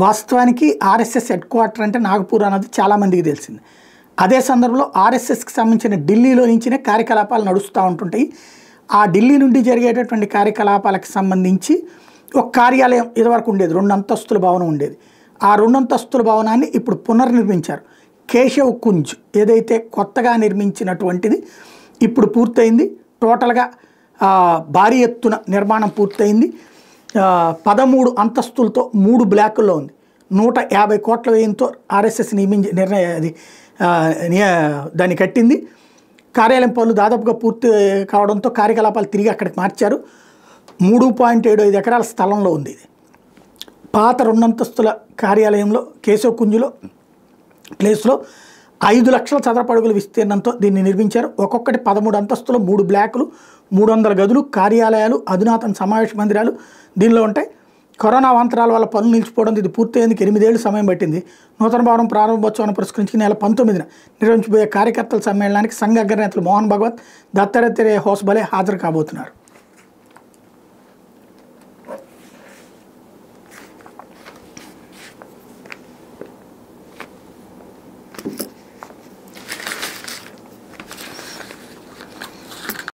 వాస్తవానికి RSS head quarter అంటే నాగపూర్ అన్నది చాలామందికి తెలిసింది. అదే సందర్భంలో ఆర్ఎస్ఎస్కి సంబంధించిన ఢిల్లీలో నుంచినే కార్యకలాపాలు నడుస్తూ ఉంటుంటాయి. ఆ ఢిల్లీ నుండి జరిగేటటువంటి కార్యకలాపాలకు సంబంధించి ఒక కార్యాలయం ఇదివరకు ఉండేది, 2 అంతస్తుల భవనం ఉండేది. ఆ 2 అంతస్తుల భవనాన్ని ఇప్పుడు పునర్నిర్మించారు. కేశవ్ కుంజ్ ఏదైతే కొత్తగా నిర్మించినటువంటిది ఇప్పుడు పూర్తయింది. టోటల్గా భారీ ఎత్తున నిర్మాణం పూర్తయింది. 13 అంతస్తులతో 3 బ్లాకుల్లో ఉంది. 150 కోట్ల వ్యయంతో ఆర్ఎస్ఎస్ దాన్ని కట్టింది. కార్యాలయం పనులు దాదాపుగా పూర్తి కావడంతో కార్యకలాపాలు తిరిగి అక్కడికి మార్చారు. 3.75 ఎకరాల స్థలంలో ఉంది ఇది. పాత 2 అంతస్తుల కార్యాలయంలో కేశవ్ కుంజ్లో ప్లేస్లో 5 లక్షల చదరపు అడుగుల విస్తీర్ణంతో దీన్ని నిర్మించారు. ఒక్కొక్కటి 13 అంతస్తులు, 3 బ్లాకులు, 300 గదులు, కార్యాలయాలు, అధునాతన సమావేశ మందిరాలు దీనిలో ఉంటాయి. కరోనా అవాంతరాల వల్ల పనులు నిలిచిపోవడంతో ఇది పూర్తయ్యేందుకు 8 ఏళ్ళు సమయం పట్టింది. నూతన భవనం ప్రారంభోత్సవాన్ని పురస్కరించి నెల 19న నిర్వహించబోయే కార్యకర్తల సమ్మేళనానికి సంఘ అగ్రనేతలు మోహన్ భగవత్, దత్తాత్రేయ హోస్బలే హాజరు కాబోతున్నారు.